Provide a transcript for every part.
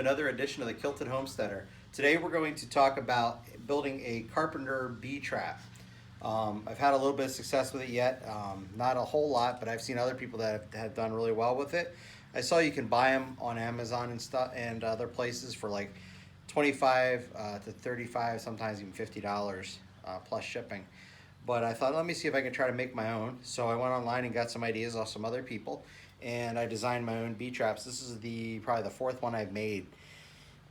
another edition of the Kilted Homesteader. Today we're going to talk about building a Carpenter Bee Trap. I've had a little bit of success with it yet, not a whole lot, but I've seen other people that have done really well with it. I saw you can buy them on Amazon and stuff and other places for like $25 to $35, sometimes even $50 plus shipping. But I thought, let me see if I can try to make my own. So I went online and got some ideas off some other people, and I designed my own bee traps. This is probably the fourth one I've made.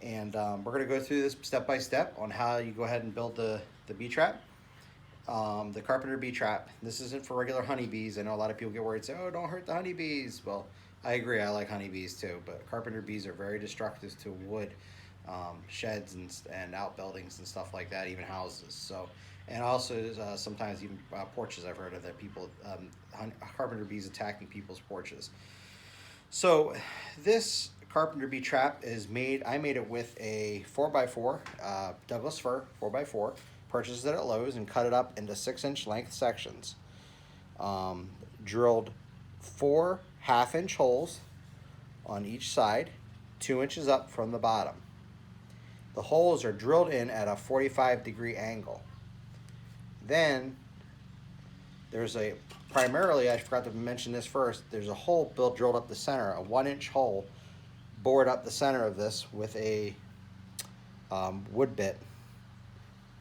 And we're gonna go through this step by step on how you go ahead and build the bee trap. The Carpenter Bee Trap. This isn't for regular honeybees. I know a lot of people get worried and say, oh, don't hurt the honeybees. Well, I agree, I like honeybees too, but Carpenter bees are very destructive to wood, sheds and outbuildings and stuff like that, even houses. So, and also sometimes even porches. I've heard of that, people, carpenter bees attacking people's porches. So this Carpenter Bee Trap is I made it with a 4x4 Douglas fir 4x4. Purchased it at Lowe's and cut it up into 6-inch length sections. Drilled 4 half-inch holes on each side, 2 inches up from the bottom. The holes are drilled in at a 45-degree angle. Then there's primarily, I forgot to mention this first, there's a hole drilled up the center, a 1-inch hole bored up the center of this with a wood bit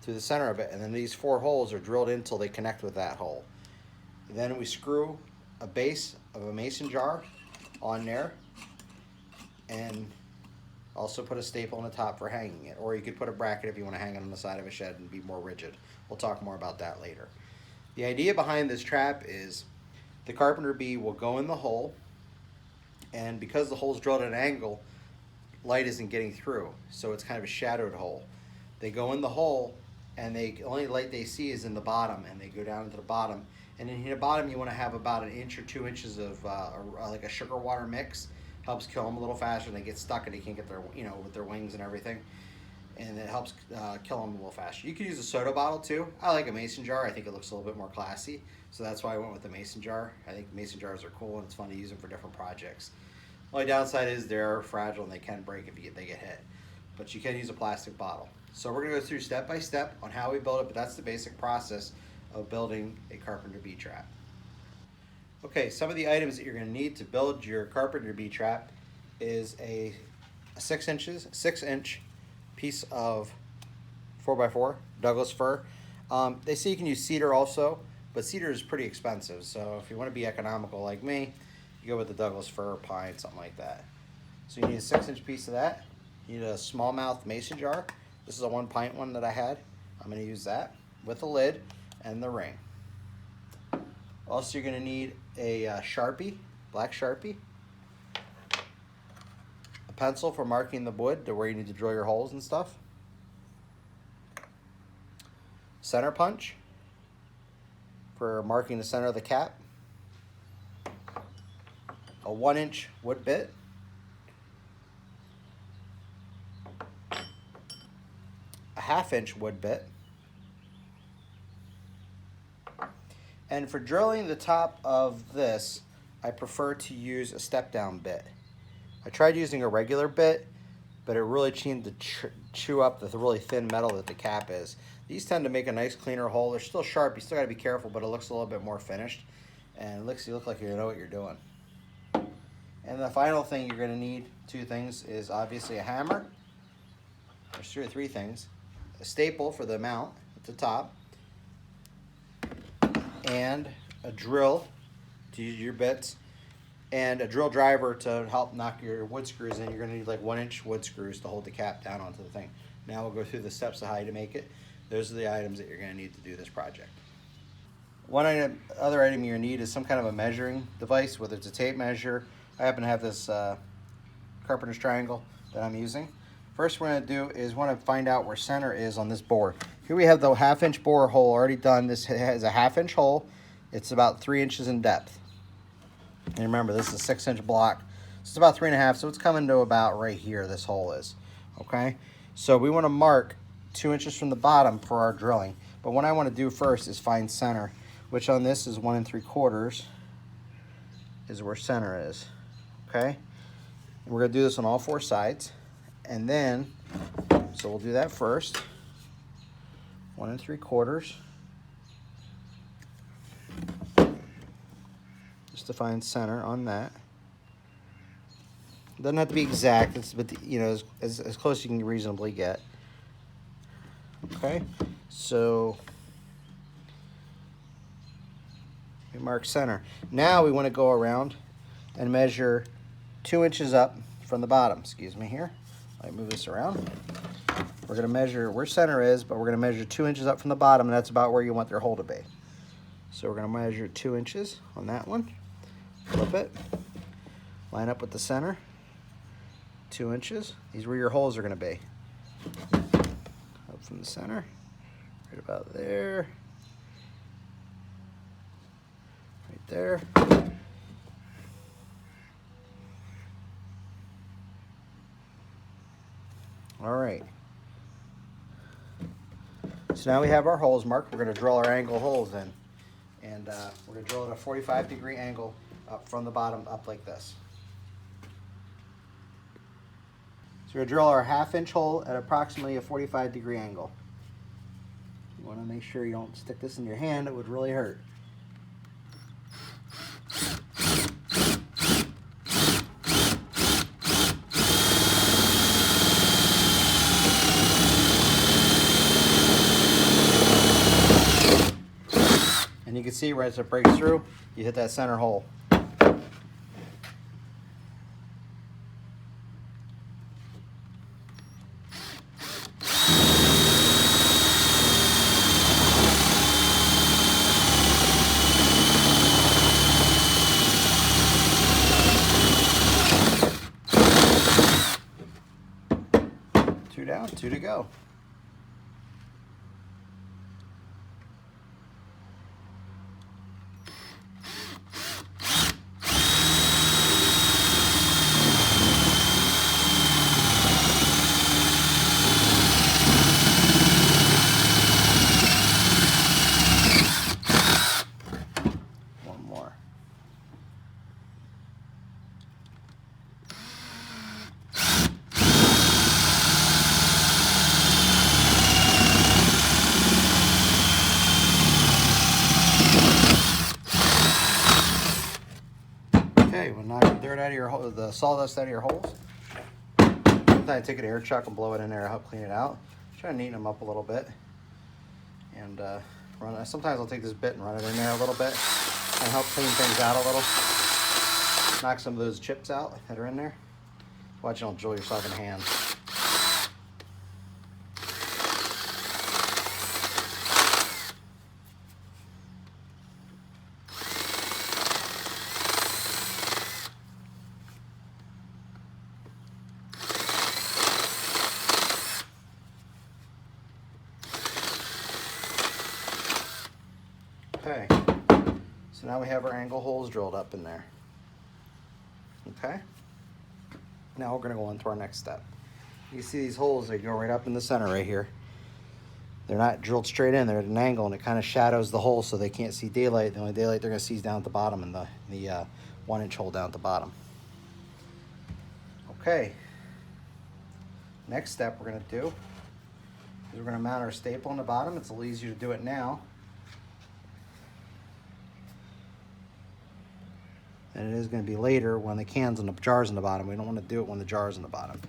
through the center of it, and then these 4 holes are drilled in until they connect with that hole. Then we screw a base of a mason jar on there, and also put a staple on the top for hanging it, or you could put a bracket if you want to hang it on the side of a shed and be more rigid. We'll talk more about that later. The idea behind this trap is the carpenter bee will go in the hole, and because the hole's drilled at an angle, light isn't getting through, so it's kind of a shadowed hole. They go in the hole, and the only light they see is in the bottom, and they go down into the bottom. And in the bottom, you want to have about 1 inch or 2 inches of like a sugar water mix. Helps kill them a little faster, and they get stuck and they can't get their, with their wings and everything. And it helps kill them a little faster. You could use a soda bottle too. I like a mason jar. I think it looks a little bit more classy, so that's why I went with the mason jar. I think mason jars are cool, and it's fun to use them for different projects. Only downside is they're fragile and they can break if they get hit. But you can use a plastic bottle. So we're gonna go through step by step on how we build it, but that's the basic process of building a Carpenter Bee Trap. Okay, some of the items that you're gonna need to build your Carpenter Bee Trap is a 6-inch piece of 4x4 Douglas fir. They say you can use cedar also, but cedar is pretty expensive. So if you wanna be economical like me, you go with the Douglas fir or pine, something like that. So you need a 6-inch piece of that. You need a smallmouth mason jar. This is a 1-pint one that I had. I'm going to use that with the lid and the ring. Also, you're going to need a Sharpie, black Sharpie, a pencil for marking the wood to where you need to drill your holes and stuff, center punch for marking the center of the cap, a 1-inch wood bit, a 1/2-inch wood bit, and for drilling the top of this, I prefer to use a step-down bit. I tried using a regular bit, but it really seemed to chew up the really thin metal that the cap is. These tend to make a nice cleaner hole. They're still sharp, you still gotta be careful, but it looks a little bit more finished, and you look like you know what you're doing. And the final thing you're gonna need, 2 things, is obviously a hammer. There's 2 or 3 things. A staple for the mount at the top, and a drill to use your bits, and a drill driver to help knock your wood screws in. You're going to need like 1-inch wood screws to hold the cap down onto the thing. Now we'll go through the steps of how to make it. Those are the items that you're going to need to do this project. Other item you're going to need is some kind of a measuring device, whether it's a tape measure. I happen to have this carpenter's triangle that I'm using. First we're going to do is want to find out where center is on this bore. Here we have the 1/2-inch bore hole already done. This has a 1/2-inch hole. It's about 3 inches in depth. And remember, this is a 6-inch block. So it's about 3.5, so it's coming to about right here, this hole is. Okay? So we want to mark 2 inches from the bottom for our drilling. But what I want to do first is find center, which on this is 1 3/4 is where center is. Okay? And we're going to do this on all 4 sides. And then, so we'll do that first. 1 3/4. Just to find center on that. Doesn't have to be exact, but you know, as close as you can reasonably get. Okay, so we mark center. Now we want to go around and measure 2 inches up from the bottom. Excuse me here. Let me move this around. We're going to measure where center is, but we're going to measure 2 inches up from the bottom, and that's about where you want their hole to be. So we're going to measure 2 inches on that one. Flip it. Line up with the center. 2 inches. These are where your holes are going to be. Up from the center. Right about there. Right there. All right. So now we have our holes marked. We're going to drill our angle holes in. And we're going to drill at a 45-degree angle up from the bottom up like this. So we're going to drill our 1/2 inch hole at approximately a 45-degree angle. You want to make sure you don't stick this in your hand. It would really hurt. And you can see right as it breaks through, you hit that center hole. Two down, 2 to go. One more. Okay, we'll knock the dirt out of your hole, the sawdust out of your holes. Sometimes take an air chuck and blow it in there to help clean it out. Try to neaten them up a little bit. And run. Sometimes I'll take this bit and run it in there a little bit and help clean things out a little. Knock some of those chips out that are in there. Watch you don't drill yourself in the hand. Okay, so now we have our angle holes drilled up in there. Okay, now we're going to go on to our next step. You see these holes, they go right up in the center right here. They're not drilled straight in, they're at an angle, and it kind of shadows the hole so they can't see daylight. The only daylight they're going to see is down at the bottom, and the 1 inch hole down at the bottom. Okay, next step we're going to do is we're going to mount our staple on the bottom. It's a little easier to do it now and it is going to be later when the cans and the jars on the bottom. We don't want to do it when the jar's on the bottom.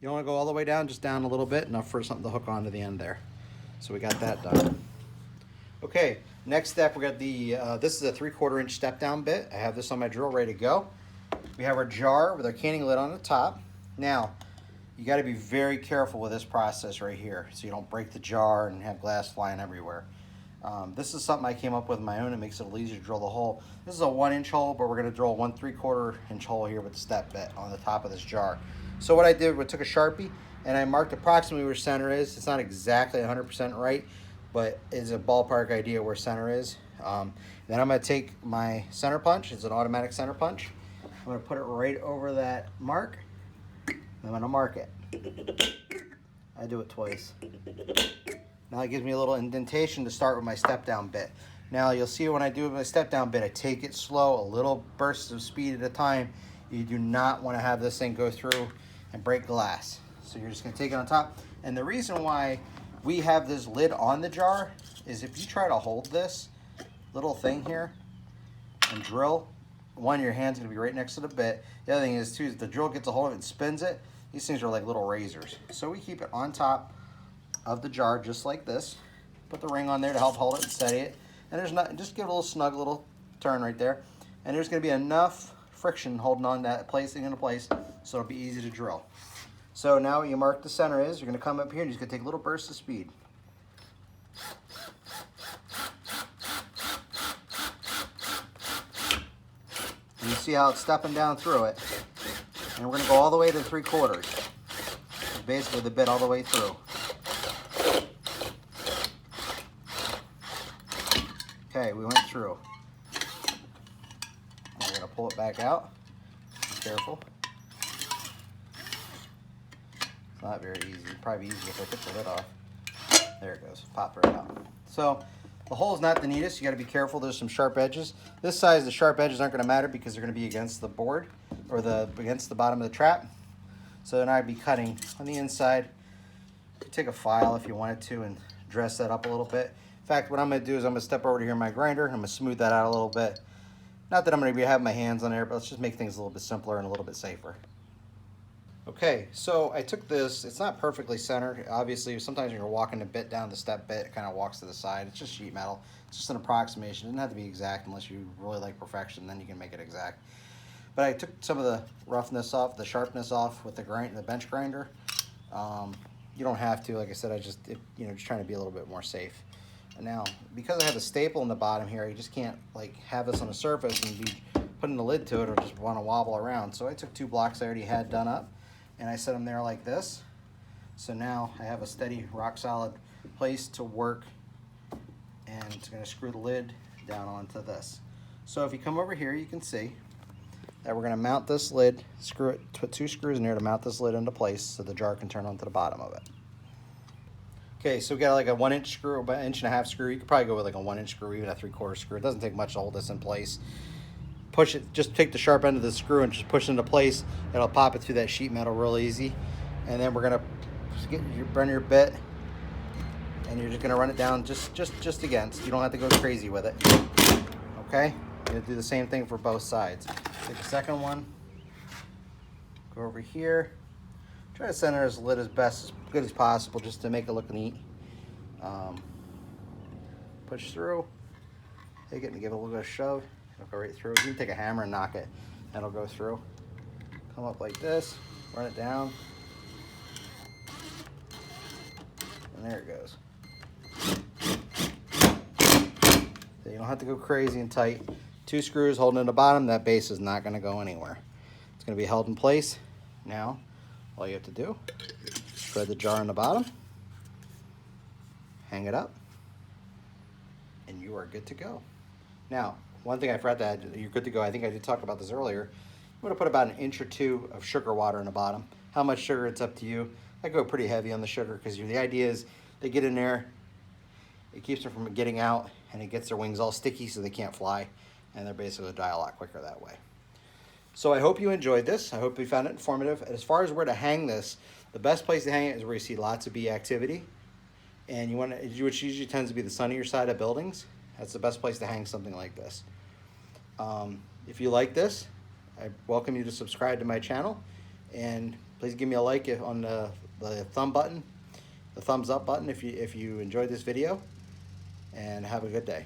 You don't want to go all the way down, just down a little bit, enough for something to hook onto the end there. So we got that done. Okay, next step, we got the, this is a 3/4 inch step down bit. I have this on my drill ready to go. We have our jar with our canning lid on the top. Now, you got to be very careful with this process right here so you don't break the jar and have glass flying everywhere. This is something I came up with on my own. It makes it a little easier to drill the hole. This is a 1 inch hole, but we're going to drill a 1 3/4 inch hole here with the step bit on the top of this jar. So what I did was took a Sharpie and I marked approximately where center is. It's not exactly 100% right, but it's a ballpark idea where center is. Then I'm going to take my center punch. It's an automatic center punch. I'm going to put it right over that mark. I'm going to mark it. I do it twice. Now it gives me a little indentation to start with my step down bit. Now you'll see when I do my step down bit, I take it slow, a little bursts of speed at a time. You do not want to have this thing go through and break glass. So you're just going to take it on top. And the reason why we have this lid on the jar is if you try to hold this little thing here and drill, one, your hand's going to be right next to the bit. The other thing is too, if the drill gets a hold of it and spins it, these things are like little razors. So we keep it on top of the jar just like this. Put the ring on there to help hold it and steady it. And there's not, just give it a little snug little turn right there. And there's going to be enough friction holding on that placing into place so it'll be easy to drill. So now what you mark the center is, you're going to come up here and you're just going to take a little burst of speed. And you see how it's stepping down through it. And we're going to go all the way to 3/4. Basically the bit all the way through. Okay, we went through. Now we're going to pull it back out. Be careful. It's not very easy. It'd probably be easier if I took the lid off. There it goes. Pop right out. So the hole is not the neatest. You got to be careful. There's some sharp edges. This size, the sharp edges aren't going to matter because they're going to be against the board or against the bottom of the trap. So then I'd be cutting on the inside. You could take a file if you wanted to and dress that up a little bit. In fact, what I'm going to do is I'm going to step over to here in my grinder. I'm going to smooth that out a little bit. Not that I'm going to have my hands on there, but let's just make things a little bit simpler and a little bit safer. Okay, so I took this. It's not perfectly centered. Obviously, sometimes when you're walking a bit down the step bit, it kind of walks to the side. It's just sheet metal. It's just an approximation. It doesn't have to be exact unless you really like perfection. Then you can make it exact. But I took some of the roughness off, the sharpness off with the bench grinder. You don't have to. Like I said, just trying to be a little bit more safe. And now, because I have a staple in the bottom here, you just can't like have this on the surface and be putting the lid to it or just want to wobble around. So I took 2 blocks I already had done up and I set them there like this. So now I have a steady, rock solid place to work, and it's going to screw the lid down onto this. So if you come over here, you can see that we're going to mount this lid, put 2 screws in there to mount this lid into place so the jar can turn onto the bottom of it. Okay, so we got like a 1-inch screw, about 1.5 inch screw. You could probably go with like a 1-inch screw, even a 3/4 screw. It doesn't take much to hold this in place. Push it, just take the sharp end of the screw and just push it into place. It'll pop it through that sheet metal real easy. And then we're gonna burn your bit, and you're just gonna run it down just against. You don't have to go crazy with it. Okay, you're gonna do the same thing for both sides. Take the second one, go over here. Try to center this lid as good as possible, just to make it look neat. Push through, take it and give it a little bit of shove. It'll go right through. You can take a hammer and knock it, and it'll go through. Come up like this, run it down, and there it goes. So you don't have to go crazy and tight. 2 screws holding in the bottom. That base is not going to go anywhere. It's going to be held in place. Now, all you have to do, thread the jar on the bottom, hang it up, and you are good to go. Now, one thing I forgot to add, you're good to go. I think I did talk about this earlier. I'm going to put about 1 inch or 2 of sugar water in the bottom. How much sugar, it's up to you. I go pretty heavy on the sugar because the idea is they get in there, it keeps them from getting out, and it gets their wings all sticky so they can't fly, and they're basically die a lot quicker that way. So I hope you enjoyed this. I hope you found it informative. As far as where to hang this, the best place to hang it is where you see lots of bee activity, and which usually tends to be the sunnier side of buildings. That's the best place to hang something like this. If you like this, I welcome you to subscribe to my channel, and please give me a like on the thumbs up button if you enjoyed this video, and have a good day.